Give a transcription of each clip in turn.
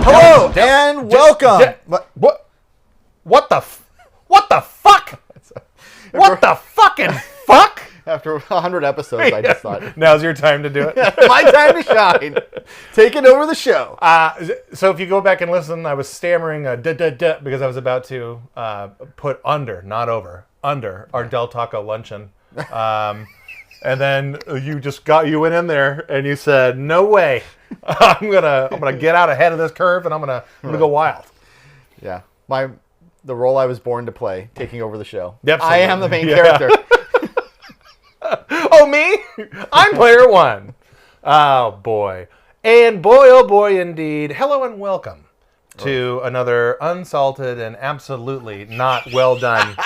Hello and welcome. What the fuck? What the fucking fuck? After 100 episodes, I just thought, now's your time to do it. my time to shine. Taking over the show. So if you go back and listen, I was stammering because I was about to put under, not over, under our Del Taco luncheon. And then you went in there and you said, "No way, I'm gonna get out ahead of this curve and I'm gonna go wild." Yeah, the role I was born to play, taking over the show. Yep, I am the main character. Oh, me? I'm player one. Oh boy, and boy, oh boy, indeed. Hello and welcome to another unsalted and absolutely not well done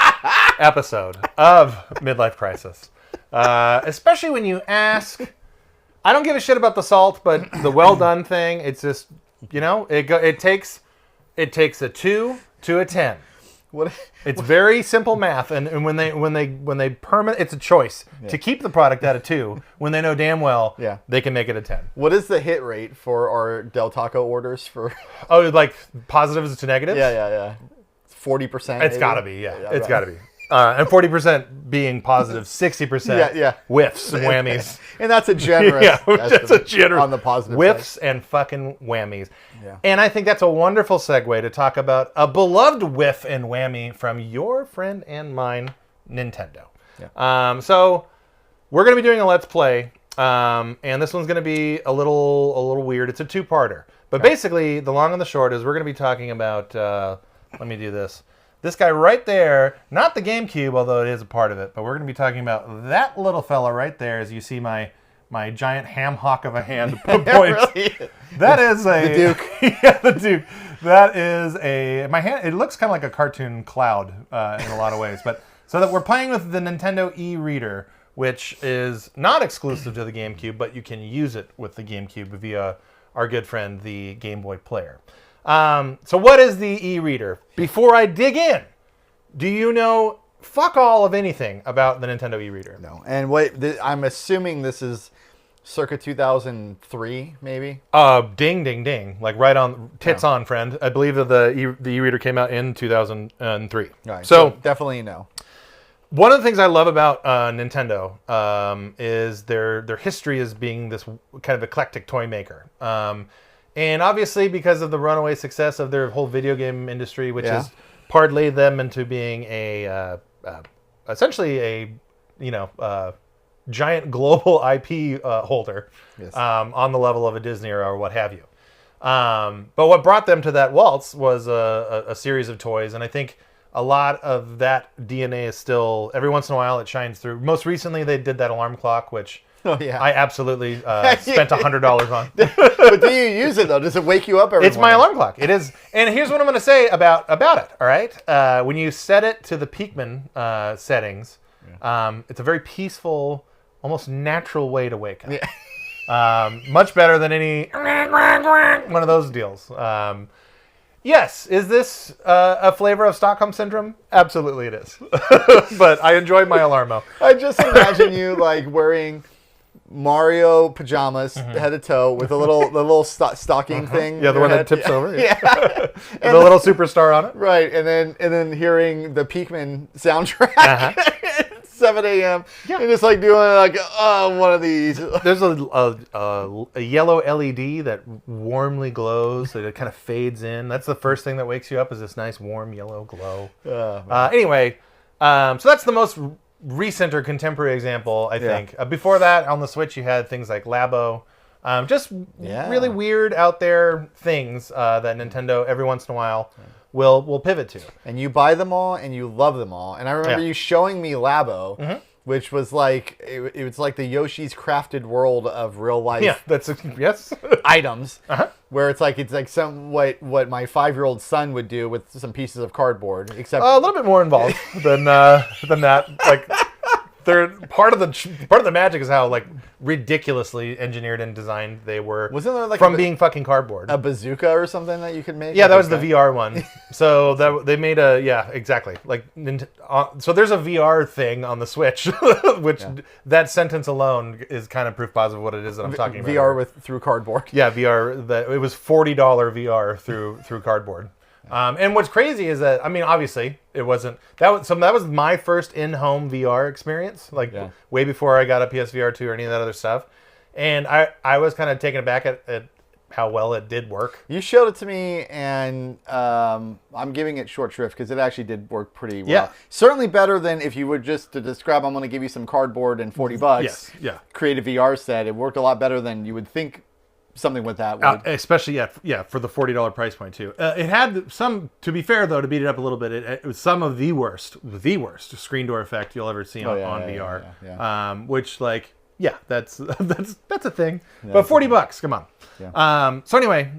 episode of Midlife Krisis. Especially when you ask, I don't give a shit about the salt, but the well done thing, it's just, it takes a 2 to a 10. It's very simple math, and when they permanent, it's a choice to keep the product at a 2 when they know damn well they can make it a 10. What is the hit rate for our Del Taco orders for? Oh, like positives to negatives? Yeah. 40%. It's got to be, it's got to be. And 40% being positive, 60% whiffs and whammies. And that's a generous that's a generous on the positive whiffs side. and fucking whammies. Yeah. And I think that's a wonderful segue to talk about a beloved whiff and whammy from your friend and mine, Nintendo. Yeah. So we're going to be doing a Let's Play, and this one's going to be a little weird. It's a two-parter. But basically, the long and the short is we're going to be talking about, let me do this. This guy right there, not the GameCube, although it is a part of it, but we're going to be talking about that little fella right there as you see my giant ham hock of a hand points. Really? That is the Duke. Yeah, the Duke. That is my hand. It looks kind of like a cartoon cloud in a lot of ways. But so that we're playing with the Nintendo eReader, which is not exclusive to the GameCube, but you can use it with the GameCube via our good friend, the Game Boy Player. So what is the eReader? Before I dig in, do you know fuck all of anything about the Nintendo eReader? No. And I'm assuming this is circa 2003, maybe? Ding, ding, ding. Like right on, tits on, friend. I believe that the eReader came out in 2003. Right. So definitely no. One of the things I love about Nintendo is their history as being this kind of eclectic toy maker. And obviously, because of the runaway success of their whole video game industry, which has parlayed them into being essentially a giant global IP holder on the level of a Disney or what have you. But what brought them to that waltz was a series of toys, and I think a lot of that DNA is still, every once in a while, it shines through. Most recently, they did that alarm clock, which I absolutely spent $100 on. But do you use it, though? Does it wake you up every It's morning? my alarm clock. It is. And here's what I'm going to say about it, all right? When you set it to the Peakman settings, it's a very peaceful, almost natural way to wake up. Yeah. Much better than any one of those deals. Yes, is this a flavor of Stockholm Syndrome? Absolutely it is. But I enjoy my Alarmo. I just imagine you like wearing Mario pajamas head to toe with a little stocking thing. Yeah, the one that tips over. Yeah. With a little superstar on it. Right, and then hearing the Peakman soundtrack at 7 a.m. Yeah. And just like doing like one of these. There's a yellow LED that warmly glows. So it kind of fades in. That's the first thing that wakes you up is this nice warm yellow glow. Anyway, so that's the most recent or contemporary example, I think. Before that, on the Switch, you had things like Labo. Just really weird out there things that Nintendo every once in a while will pivot to. And you buy them all and you love them all. And I remember you showing me Labo, which was like it was like the Yoshi's Crafted World of real life items. Where it's like some what my 5-year-old son would do with some pieces of cardboard, except a little bit more involved than that. Like they're part of the magic is how like ridiculously engineered and designed they were. Wasn't there like from being fucking cardboard? A bazooka or something that you could make? Yeah, that was the VR one. So they made exactly. Like so there's a VR thing on the Switch, which that sentence alone is kind of proof positive of what it is that I'm talking about. VR through cardboard. Yeah, VR. It was $40 VR through cardboard. And what's crazy is that, I mean, obviously it wasn't that was my first in-home VR experience, like way before I got a PSVR 2 or any of that other stuff. And I was kind of taken aback at how well it did work. You showed it to me, and I'm giving it short shrift because it actually did work pretty well. Yeah. Certainly better than if you would just to describe, I'm going to give you some cardboard and $40. Yes. Yeah. Create a VR set. It worked a lot better than you would think. Something with that would. Especially for the $40 price point too. It had some, to be fair though, to beat it up a little bit, it was some of the worst screen door effect you'll ever see on VR. Yeah. Which that's a thing. Yeah, but $40, come on. Yeah. So anyway,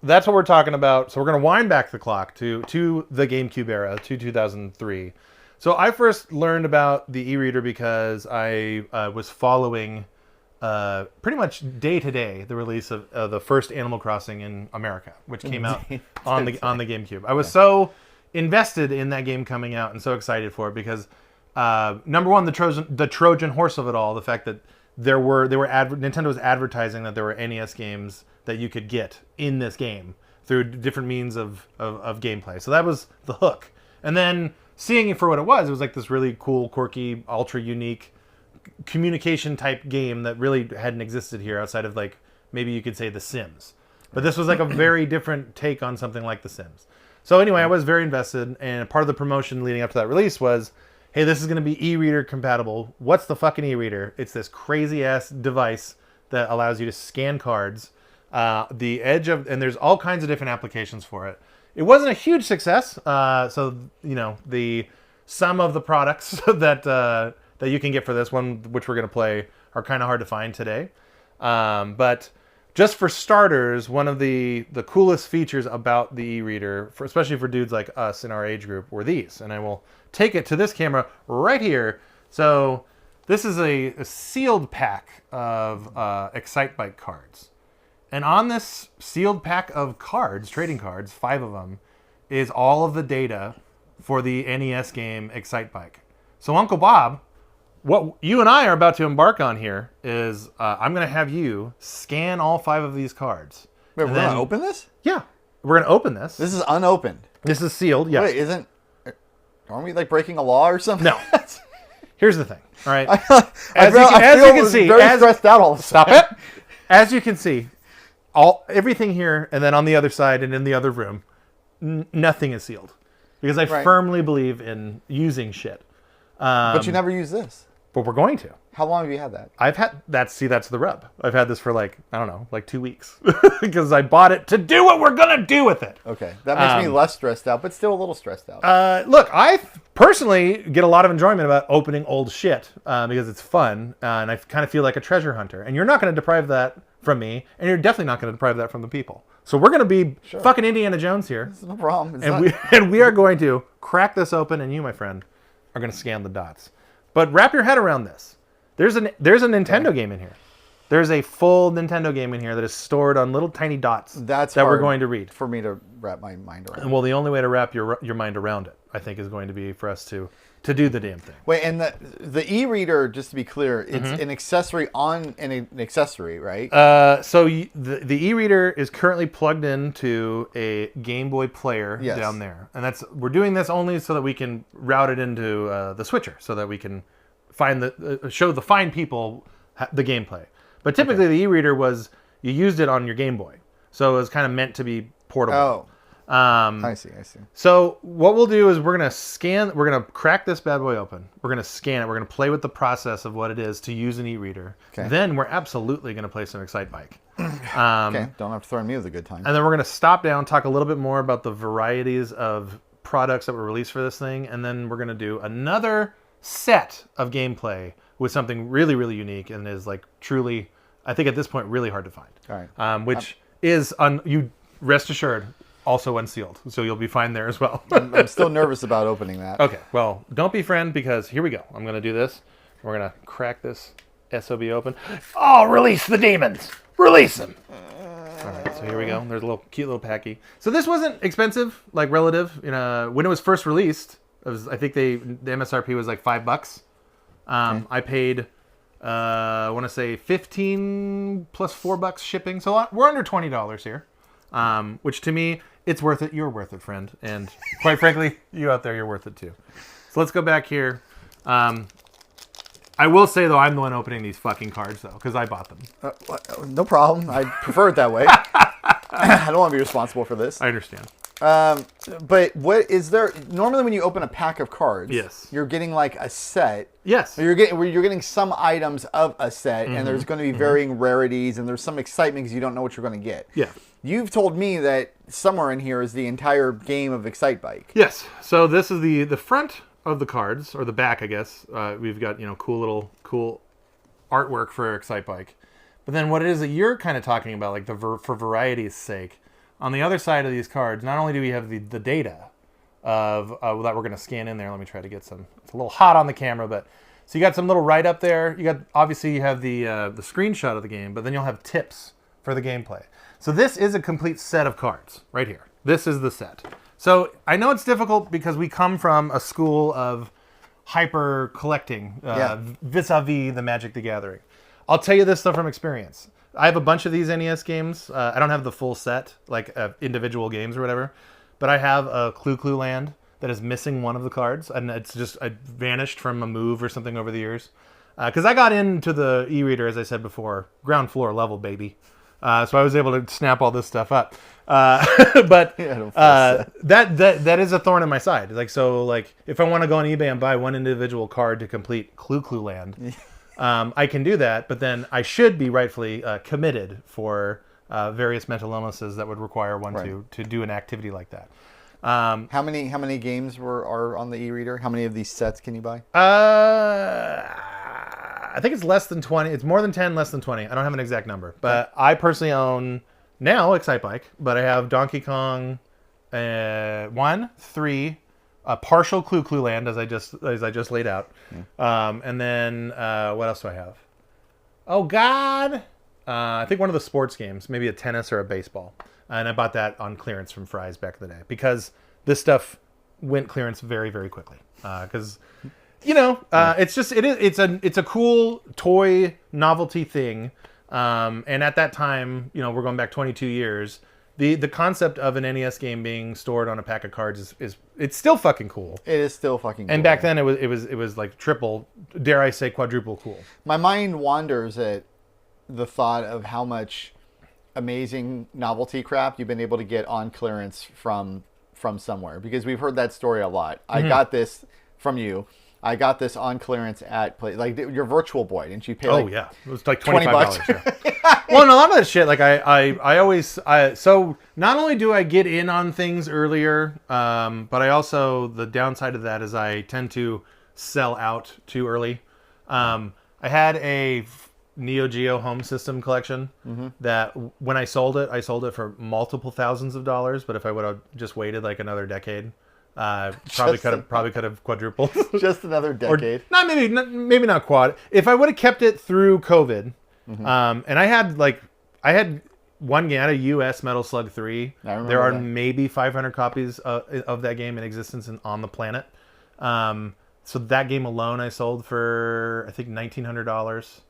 that's what we're talking about. So we're gonna wind back the clock to the GameCube era, to 2003. So I first learned about the eReader because I was following. Pretty much day to day, the release of the first Animal Crossing in America, which came out on the GameCube. I was so invested in that game coming out and so excited for it because number one, the Trojan horse of it all, the fact that Nintendo was advertising that there were NES games that you could get in this game through different means of gameplay. So that was the hook. And then seeing it for what it was like this really cool, quirky, ultra unique communication type game that really hadn't existed here outside of like maybe you could say The Sims, but this was like a very different take on something like The Sims. So anyway, I was very invested, and part of the promotion leading up to that release was, hey, this is going to be e-reader compatible. What's the fucking e-reader? It's this crazy ass device that allows you to scan cards, and there's all kinds of different applications for it. It wasn't a huge success, so the some of the products that you can get for this one, which we're going to play, are kind of hard to find today. But just for starters, one of the coolest features about the e-reader, especially for dudes like us in our age group, were these. And I will take it to this camera right here. So this is a sealed pack of Excitebike cards. And on this sealed pack of cards, trading cards, 5 of them, is all of the data for the NES game Excitebike. So Uncle Bob, what you and I are about to embark on here is I'm going to have you scan all 5 of these cards. Wait, we're going to open this? Yeah. We're going to open this. This is unopened. This is sealed, yes. Wait, aren't we like breaking a law or something? No. Here's the thing, all right? As you can see, very stressed out all of a sudden. Stop it. As you can see, everything here and then on the other side and in the other room, nothing is sealed. Because I firmly believe in using shit. But you never use this. But we're going to. How long have you had that? I've had that. See, that's the rub. I've had this for like 2 weeks because I bought it to do what we're gonna do with it. Okay, that makes me less stressed out, but still a little stressed out. Look, I personally get a lot of enjoyment about opening old shit because it's fun, and I kind of feel like a treasure hunter. And you're not going to deprive that from me, and you're definitely not going to deprive that from the people. So we're going to be fucking Indiana Jones here. That's no problem. We are going to crack this open, and you, my friend, are going to scan the dots. But wrap your head around this. There's a Nintendo game in here. There's a full Nintendo game in here that is stored on little tiny dots that we're going to read. For me to wrap my mind around. Well, the only way to wrap your mind around it, I think, is going to be for us to do the damn thing. Wait, and the e-reader, just to be clear, it's an accessory on an accessory, right? So the e-reader is currently plugged into a Game Boy player down there, and we're doing this only so that we can route it into the switcher, so that we can show the fine people the gameplay. But typically the e-reader you used it on your Game Boy, so it was kind of meant to be portable. Oh. I see. So what we'll do is we're going to crack this bad boy open. We're going to scan it. We're going to play with the process of what it is to use an e-reader. Okay. Then we're absolutely going to play some Excitebike. Okay, don't have to throw me with a good time. And then we're going to stop down, talk a little bit more about the varieties of products that were released for this thing, and then we're going to do another set of gameplay with something really, really unique and is like truly, I think at this point, really hard to find. All right. Which is, you rest assured, also unsealed, so you'll be fine there as well. I'm still nervous about opening that. Okay, well, don't be friend, because here we go. I'm going to do this. We're going to crack this SOB open. Oh, release the demons. Release them. All right, so here we go. There's a little cute little packy. So this wasn't expensive, like relative. When it was first released, I think the MSRP was like $5. I paid, I want to say 15 plus $4 shipping. So we're under $20 here, which to me, it's worth it. You're worth it, friend. And quite frankly, you out there, you're worth it too. So let's go back here. I will say, though, I'm the one opening these fucking cards, though, because I bought them. No problem. I prefer it that way. I don't want to be responsible for this. I understand. But what is there? Normally, when you open a pack of cards, yes, you're getting like a set. Yes, you're getting some items of a set, and there's going to be varying rarities, and there's some excitement because you don't know what you're going to get. Yeah. You've told me that somewhere in here is the entire game of Excitebike. Yes. So this is the front of the cards, or the back, I guess. We've got cool artwork for Excitebike. But then what it is that you're kind of talking about, like for variety's sake, on the other side of these cards, not only do we have the data of that we're going to scan in there. Let me try to get some. It's a little hot on the camera, but so you got some little write up there. You have the screenshot of the game, but then you'll have tips for the gameplay. So this is a complete set of cards right here. This is the set. So I know it's difficult because we come from a school of hyper collecting vis-a-vis the Magic the Gathering. I'll tell you this stuff from experience. I have a bunch of these NES games. I don't have the full set, like individual games or whatever, but I have a Clue Land that is missing one of the cards, and it's just vanished from a move or something over the years. Because I got into the eReader, as I said before, ground floor level, baby. So I was able to snap all this stuff up. But that is a thorn in my side. Like if I want to go on eBay and buy one individual card to complete Clue Land, I can do that. But then I should be rightfully committed for various mental illnesses that would require one to do an activity like that. How many games are on the eReader? How many of these sets can you buy? I think it's less than 20. It's more than 10, less than 20. I don't have an exact number. But I personally own now Excitebike, but I have Donkey Kong 1, 3, a partial Clue Land as I just laid out. And then what else do I have? Oh God. I think one of the sports games, maybe a tennis or a baseball. And I bought that on clearance from Fry's back in the day because this stuff went clearance very, very quickly. Because it's a cool toy novelty thing. And at that time, we're going back 22 years. The concept of an NES game being stored on a pack of cards is it's still fucking cool. It is still fucking cool. And back then it was like triple, dare I say quadruple cool. My mind wanders at the thought of how much amazing novelty crap you've been able to get on clearance from somewhere, because we've heard that story a lot. I got this from you. I got this on clearance at like your Virtual Boy. Didn't you pay? It was like $25. Yeah. Well, and a lot of that shit, like I always so not only do I get in on things earlier, but I also, the downside of that is I tend to sell out too early. I had a Neo Geo home system collection that when I sold it for multiple thousands of dollars. But if I would have just waited like another decade, probably could have quadrupled. Just another decade. Or maybe not quad. If I would have kept it through COVID, and I had one game, I had a US Metal Slug 3. There are maybe 500 copies of that game in existence on the planet. So that game alone I sold for I think $1,900.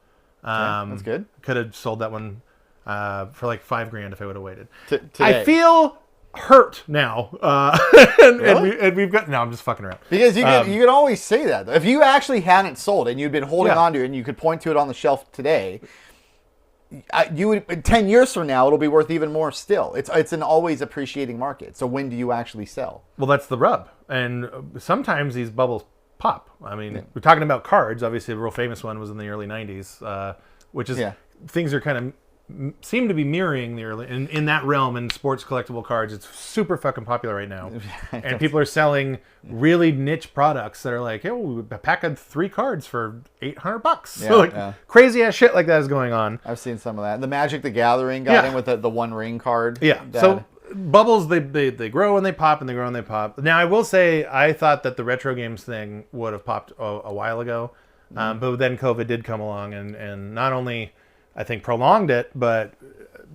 That's good. Could have sold that one for like $5,000 if I would have waited. Today. I feel hurt now, Really? and we've got. No, I'm just fucking around. Because you could always say that if you actually hadn't sold it and you'd been holding on to it and you could point to it on the shelf today, you would 10 years from now it'll be worth even more still. It's an always appreciating market. So when do you actually sell? Well, that's the rub, and sometimes these bubbles pop. I mean, we're talking about cards. Obviously, the real famous one was in the early '90s, which is things are kind of seem to be mirroring the early in that realm. In sports collectible cards, it's super fucking popular right now, and people are selling really niche products that are like, oh, a pack of 3 cards for $800. So crazy ass shit like that is going on. I've seen some of that. The Magic the Gathering got in with the One Ring card. So bubbles, they grow and they pop and they grow and they pop. Now I will say I thought that the retro games thing would have popped a while ago. But then COVID did come along and not only, I think, prolonged it, but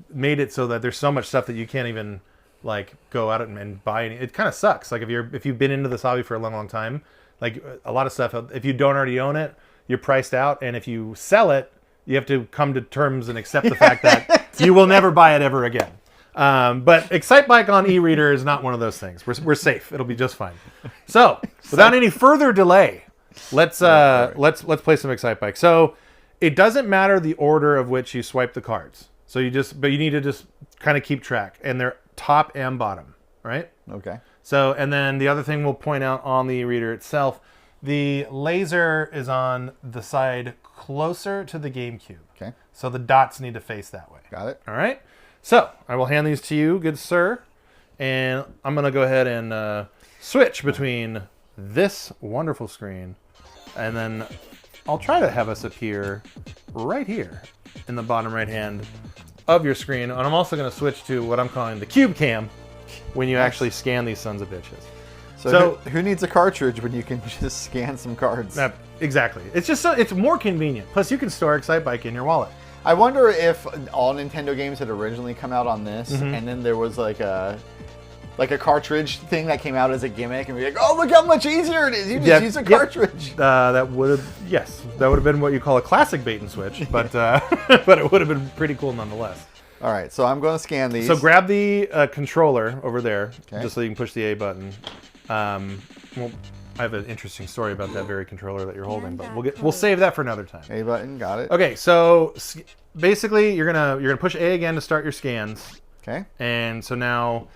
made it so that there's so much stuff that you can't even like go out and buy any. It kind of sucks. Like if you've been into this hobby for a long time, like a lot of stuff, if you don't already own it, you're priced out. And if you sell it, you have to come to terms and accept the fact that you will never buy it ever again. But Excitebike on eReader is not one of those things. We're safe. It'll be just fine. So without any further delay, let's play some Excitebike. So it doesn't matter the order of which you swipe the cards. So you need to just kind of keep track, and they're top and bottom, right? Okay. So, and then the other thing we'll point out on the reader itself, the laser is on the side closer to the GameCube. Okay. So the dots need to face that way. Got it. All right. So I will hand these to you, good sir, and I'm going to go ahead and switch between this wonderful screen, and then I'll try to have us appear right here in the bottom right hand of your screen. And I'm also going to switch to what I'm calling the Cube Cam when you actually scan these sons of bitches. So who needs a cartridge when you can just scan some cards? Exactly. It's just it's more convenient. Plus, you can store Excitebike in your wallet. I wonder if all Nintendo games had originally come out on this, and then there was like a cartridge thing that came out as a gimmick, and we're like, oh, look how much easier it is. You just use a cartridge. That would have been what you call a classic bait and switch, but but it would have been pretty cool nonetheless. All right, so I'm going to scan these. So grab the controller over there, okay, just so you can push the A button. Well, I have an interesting story about that very controller that you're holding, but we'll save that for another time. A button, got it. Okay, so basically you're gonna push A again to start your scans. Okay. And so now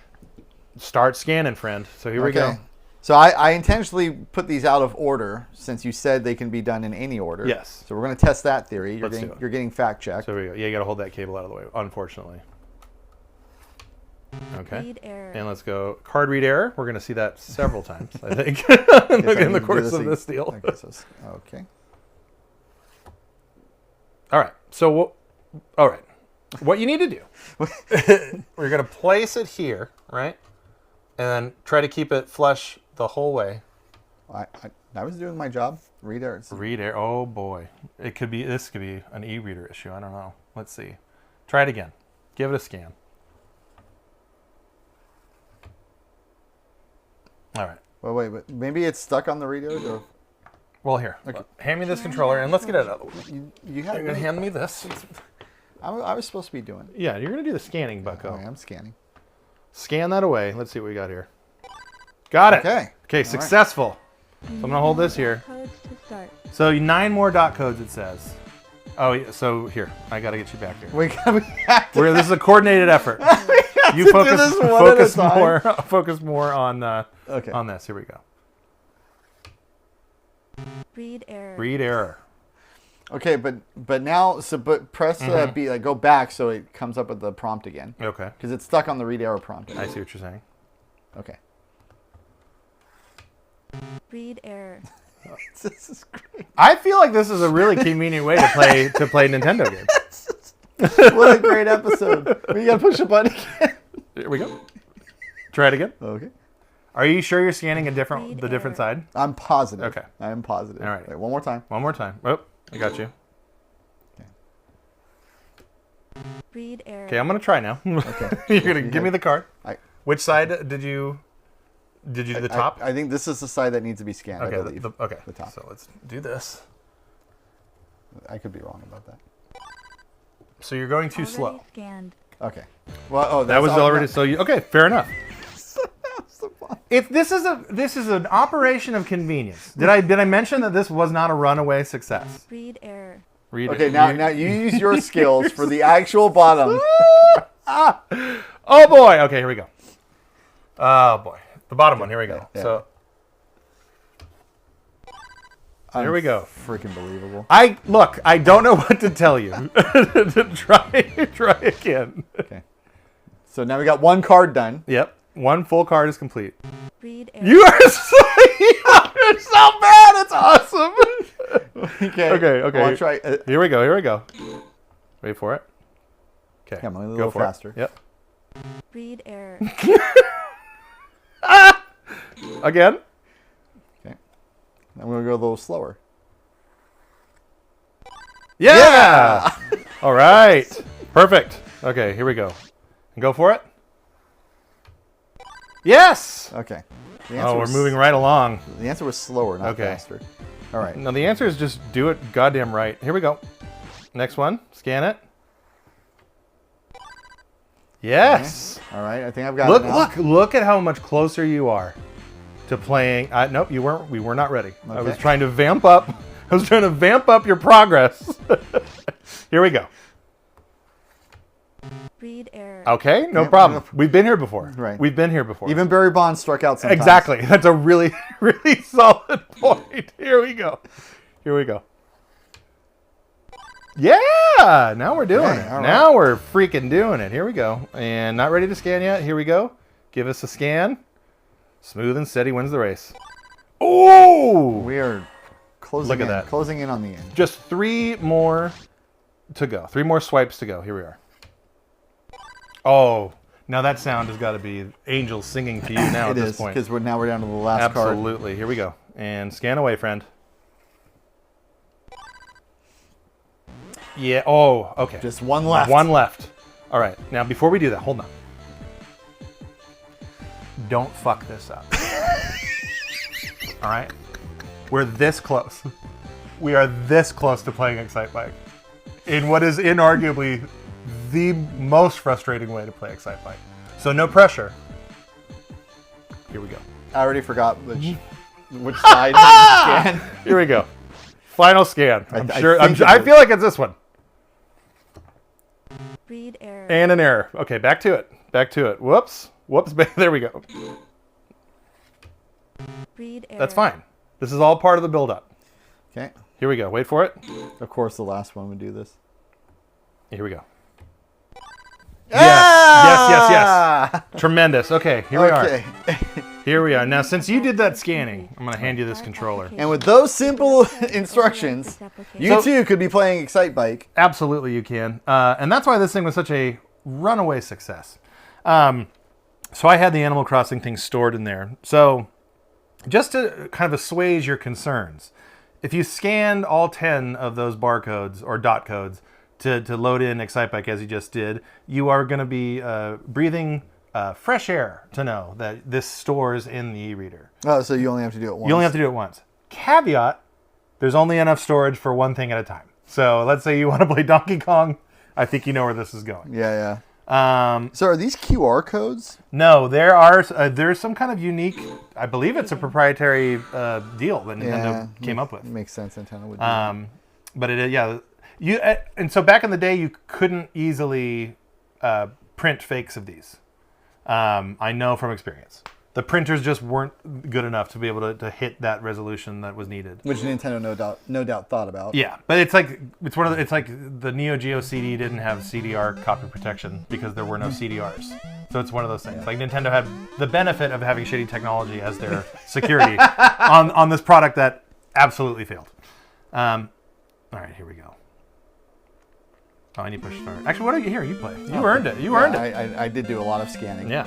start scanning, friend. So here we go. So I intentionally put these out of order since you said they can be done in any order. Yes. So we're going to test that theory. You're getting fact checked. So here we go. Yeah, you got to hold that cable out of the way, unfortunately. Okay. Read error. And let's go card read error. We're going to see that several times, I think, in the course of this deal. Okay. All right. So, all right. What you need to do, we're going to place it here, right? And then try to keep it flush the whole way. I was doing my job. Read error. Read error. Oh boy, this could be an e-reader issue. I don't know. Let's see. Try it again. Give it a scan. All right. Well, wait, but maybe it's stuck on the reader. Or... Well, here. Okay. Hand me this controller and let's get it out of the way. You're going to hand me this. I was supposed to be doing. Yeah, you're going to do the scanning, bucko. Okay, I'm scanning. Scan that away. Let's see what we got here. Got it. Okay, successful. Right. So I'm going to hold this here. So 9 more dot codes, it says. Oh, so here. I got to get you back here. This is a coordinated effort. You focus more on this. Here we go. Read error. Read error. Okay, but now, press B, like go back so it comes up with the prompt again. Okay. Because it's stuck on the read error prompt. I see what you're saying. Okay. Read error. This is great. I feel like this is a really convenient way to play Nintendo games. What a great episode. We gotta push a button again. Here we go. Try it again. Okay. Are you sure you're scanning the different side? I'm positive. Okay. I am positive. All right. Wait, one more time. One more time. Oh, I got you. Okay. Read error. Okay, I'm gonna try now. Okay. You're gonna give me the card. Which side did you do? The top? I think this is the side that needs to be scanned. Okay. I believe. The top. So let's do this. I could be wrong about that. So you're going too slow. Scanned. Okay. Well, that was already so. Okay, fair enough. So fun. This is an operation of convenience. Did I mention that this was not a runaway success? Read error. Okay, now you use your skills for the actual bottom. Oh boy. Okay, here we go. Oh boy. The bottom one. Here we go. Yeah. So here we go. Freaking believable. I don't know what to tell you. Try again. Okay. So now we got one card done. Yep. One full card is complete. Read error. You're so bad. It's awesome. Okay. I'll try. Here we go. Wait for it. Okay. Come on, a little faster. Yep. Read error. Again. Okay. I'm going to go a little slower. Yeah! All right. Perfect. Okay, here we go. Go for it. Yes! Okay. Oh, we're moving right along. The answer was slower, not faster. All right. No, the answer is just do it goddamn right. Here we go. Next one. Scan it. Yes. Okay. All right. I think I've got it now. Look at how much closer you are to playing. Nope, you weren't. We were not ready. Okay. I was trying to vamp up. Your progress. Here we go. Read error. Okay, no problem. We've been here before. Right. We've been here before. Even Barry Bonds struck out sometimes. Exactly. That's a really, really solid point. Here we go. Yeah, now we're doing it. Right. Now we're freaking doing it. Here we go. And not ready to scan yet. Here we go. Give us a scan. Smooth and steady wins the race. Oh! We are closing in. That. Closing in on the end. Just 3 more to go. 3 more swipes to go. Here we are. Oh, now that sound has got to be angels singing to you now at this point. Because now we're down to the last card. Absolutely. Here we go. And scan away, friend. Yeah. Oh, okay. Just one left. One left. All right. Now, before we do that, hold on. Don't fuck this up. All right? We're this close. We are this close to playing Excitebike in what is inarguably the most frustrating way to play Excitebike. So no pressure. Here we go. I already forgot which side to scan. Here we go. Final scan. I feel like it's this one. Read error. And an error. Okay, back to it. Whoops. There we go. Read error. That's fine. This is all part of the build-up. Okay. Here we go. Wait for it. Of course, the last one would do this. Here we go. Ah! Yes. Tremendous. Okay, here we are. Here we are. Now, since you did that scanning, I'm going to hand you this controller. And with those simple instructions, you too could be playing Excitebike. Absolutely, you can. And that's why this thing was such a runaway success. So I had the Animal Crossing thing stored in there. So just to kind of assuage your concerns, if you scanned all 10 of those barcodes or dot codes to load in Excitebike as you just did, you are going to be breathing fresh air to know that this stores in the eReader. Oh, so you only have to do it once. You only have to do it once. Caveat, there's only enough storage for one thing at a time. So let's say you want to play Donkey Kong. I think you know where this is going. Yeah. So are these QR codes? No, there's some kind of unique, I believe it's a proprietary deal that Nintendo came up with. Makes sense. Nintendo would do that. But and so back in the day, you couldn't easily print fakes of these. I know from experience. The printers just weren't good enough to be able to hit that resolution that was needed. Which Nintendo no doubt thought about. Yeah, but it's like the Neo Geo CD didn't have CDR copy protection because there were no CDRs. So it's one of those things. Like Nintendo had the benefit of having shitty technology as their security on this product that absolutely failed. All right, here we go. Oh, I need to push start. Actually, what are you here? You play. You earned it. You earned it. I did do a lot of scanning. Yeah.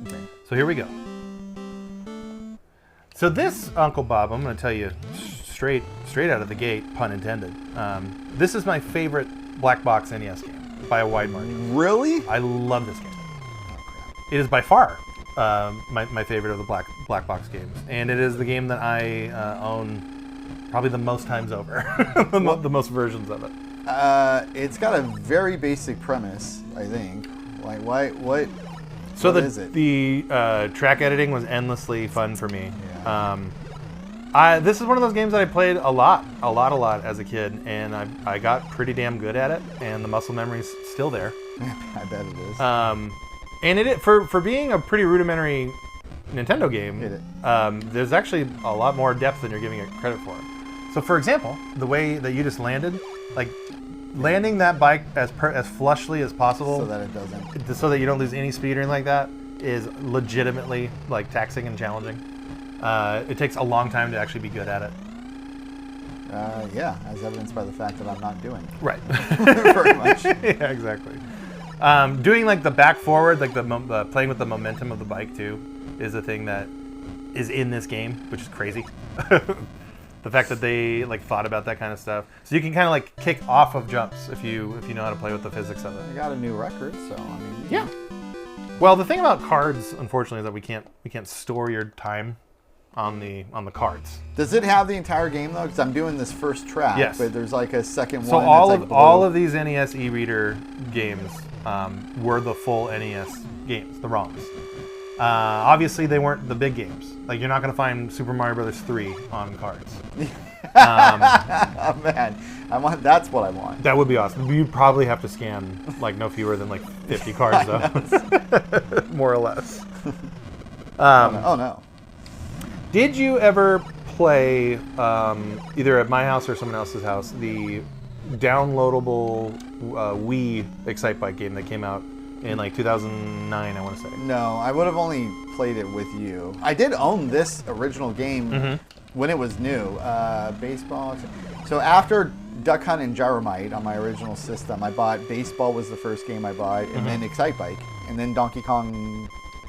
Okay. So here we go. So this, Uncle Bob, I'm going to tell you straight out of the gate, pun intended. This is my favorite black box NES game by a wide margin. Really? I love this game. It is by far my favorite of the black box games, and it is the game that I own probably the most times over, the most versions of it. It's got a very basic premise, I think. Like, what? So what is it? The track editing was endlessly fun for me. Yeah. This is one of those games that I played a lot as a kid, and I got pretty damn good at it, and the muscle memory's still there. I bet it is. And for being a pretty rudimentary Nintendo game, there's actually a lot more depth than you're giving it credit for. So, for example, the way that you just landed, like landing that bike as flushly as possible, so that it doesn't, so that you don't lose any speed or anything like that, is legitimately like taxing and challenging. It takes a long time to actually be good at it. Yeah, as evidenced by the fact that I'm not doing it. Right. Very much. Yeah, exactly. Doing like the back forward, like the playing with the momentum of the bike too, is a thing that is in this game, which is crazy. The fact that they like thought about that kind of stuff, so you can kind of like kick off of jumps if you know how to play with the physics of it. I got a new record, so I mean. Yeah. Well, the thing about cards, unfortunately, is that we can't store your time on the cards. Does it have the entire game though? Because I'm doing this first track, yes. But there's like a second so one. So all of these NES eReader games were the full NES games, the ROMs. Obviously, they weren't the big games. Like, you're not going to find Super Mario Brothers 3 on cards. Oh, man. That's what I want. That would be awesome. You'd probably have to scan, like, no fewer than, like, 50 cards, though. More or less. Oh, no. Did you ever play, either at my house or someone else's house, the downloadable Wii Excitebike game that came out in like 2009, I want to say? No, I would have only played it with you. I did own this original game when it was new. Baseball. So after Duck Hunt and Gyromite on my original system, I bought Baseball was the first game I bought, and then Excitebike, and then Donkey Kong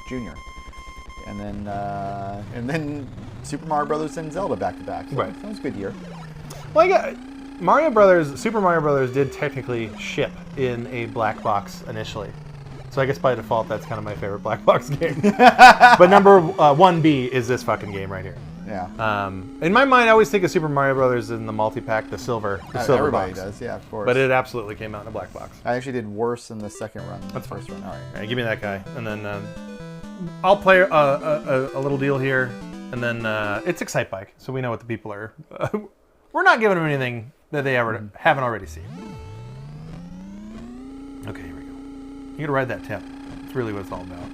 Jr. And then Super Mario Brothers and Zelda back to back. So right. That was a good year. Well, Super Mario Brothers did technically ship in a black box initially. So I guess by default, that's kind of my favorite black box game. But number 1B is this fucking game right here. Yeah. In my mind, I always think of Super Mario Brothers in the multi-pack, the silver everybody box. does, yeah, of course. But it absolutely came out in a black box. I actually did worse in the second run than That's the first fine. run. All right, give me that guy. And then I'll play a little deal here. And then it's Excitebike, so we know what the people are. We're not giving them anything that they ever haven't already seen. Okay, here we go. You gotta ride that tip. That's really what it's all about.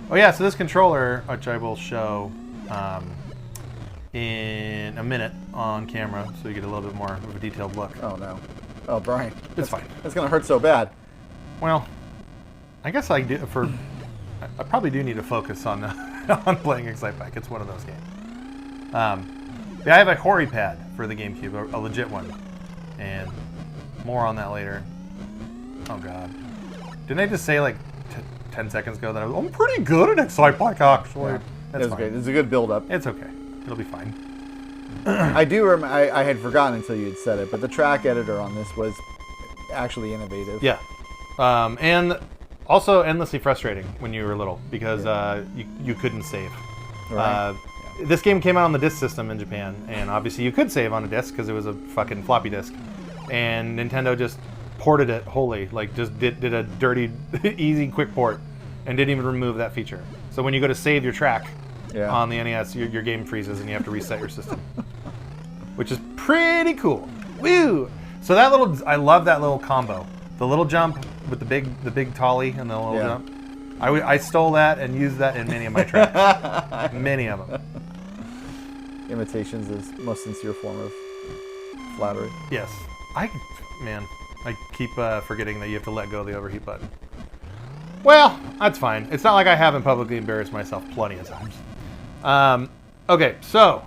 Oh yeah, so this controller, which I will show in a minute on camera, so you get a little bit more of a detailed look. Oh no. Oh, Brian. It's fine. It's gonna hurt so bad. Well, I guess I do I probably do need to focus on on playing Excitebike. It's one of those games. Yeah, I have a Hori pad for the GameCube, a legit one, and more on that later. Oh god, didn't I just say like 10 seconds ago that I'm pretty good at Excitebike actually? Yeah. That's fine. Good. It's a good build-up. It's okay. It'll be fine. I do remember. I had forgotten until you had said it, but the track editor on this was actually innovative. Yeah, and also endlessly frustrating when you were little because you couldn't save. Right. This game came out on the disc system in Japan, and obviously you could save on a disc because it was a fucking floppy disk, and Nintendo just ported it wholly, like just did a dirty, easy, quick port, and didn't even remove that feature. So when you go to save your track on the NES, your game freezes and you have to reset your system, which is pretty cool. Woo! So I love that little combo, the little jump with the big tolly and the little jump. I stole that and used that in many of my tracks. Many of them. Imitation's the most sincere form of flattery. Yes. I keep forgetting that you have to let go of the overheat button. Well, that's fine. It's not like I haven't publicly embarrassed myself plenty of times. Okay, so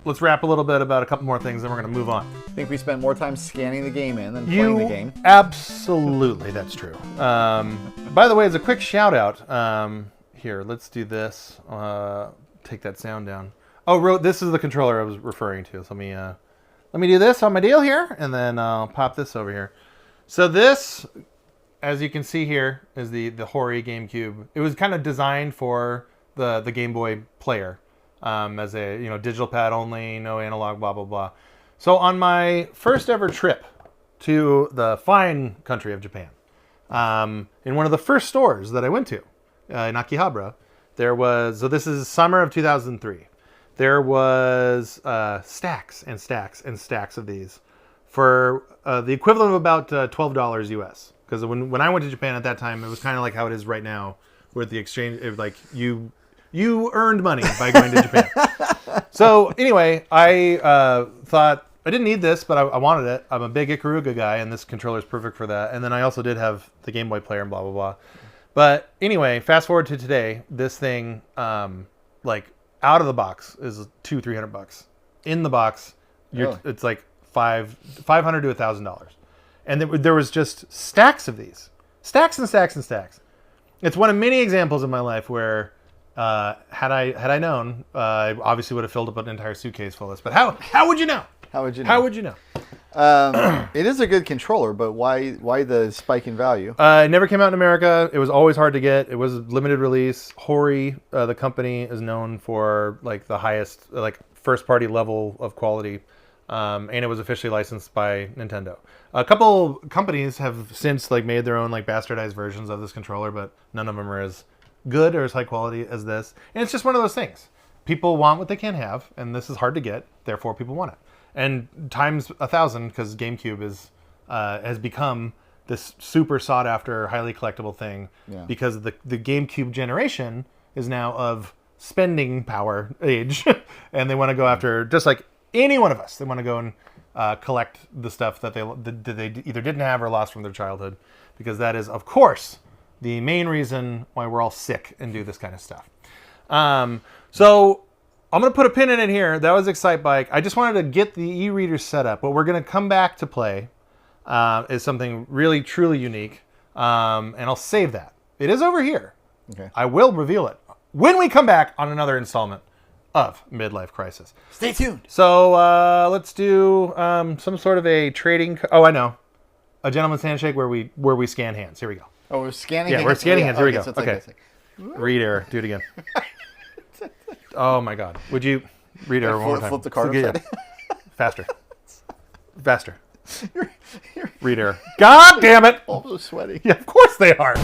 let's rap a little bit about a couple more things, then we're going to move on. I think we spent more time scanning the game in than playing the game. Absolutely, that's true. By the way, as a quick shout out, here, let's do this. Take that sound down. Oh, this is the controller I was referring to. So let me do this on my deal here, and then I'll pop this over here. So this, as you can see here, is the Hori GameCube. It was kind of designed for the Game Boy player, as a digital pad only, no analog, blah blah blah. So on my first ever trip to the fine country of Japan, in one of the first stores that I went to, in Akihabara, there was. So this is summer of 2003. There was stacks and stacks and stacks of these for the equivalent of about $12 US. Because when I went to Japan at that time, it was kind of like how it is right now with the exchange. It was like you earned money by going to Japan. So anyway, I thought I didn't need this, but I wanted it. I'm a big Ikaruga guy, and this controller is perfect for that. And then I also did have the Game Boy player and blah blah blah. But anyway, fast forward to today, this thing out of the box is $200-300. In the box, it's like $500 to $1,000, and there was just stacks of these, stacks and stacks and stacks. It's one of many examples in my life where, had I known, I obviously would have filled up an entire suitcase full of this. But how would you know? How would you know? How would you know? It is a good controller, but why the spike in value? It never came out in America. It was always hard to get. It was limited release. Hori, the company, is known for like the highest, like first party level of quality, and it was officially licensed by Nintendo. A couple companies have since like made their own like bastardized versions of this controller, but none of them are as good or as high quality as this. And it's just one of those things. People want what they can't have, and this is hard to get. Therefore, people want it. And times 1,000, because GameCube has become this super sought after, highly collectible thing. Yeah. Because the GameCube generation is now of spending power age, and they want to go after, just like any one of us, they want to go and collect the stuff that they either didn't have or lost from their childhood, because that is, of course, the main reason why we're all sick and do this kind of stuff. So I'm going to put a pin in it here. That was Excitebike. I just wanted to get the e-reader set up. What we're going to come back to play is something really, truly unique, and I'll save that. It is over here. Okay. I will reveal it when we come back on another installment of Midlife Krisis. Stay tuned. So let's do some sort of a trading. Oh, I know, a gentleman's handshake where we scan hands. Here we go. Oh, we're scanning. Yeah, we're scanning hands. Here we go. So okay. Read error. Do it again. Oh my God! Would you read error one more time? Flip the card. Yeah. Faster. Faster. Read error. God damn it! I'm so sweaty. Yeah, of course they are.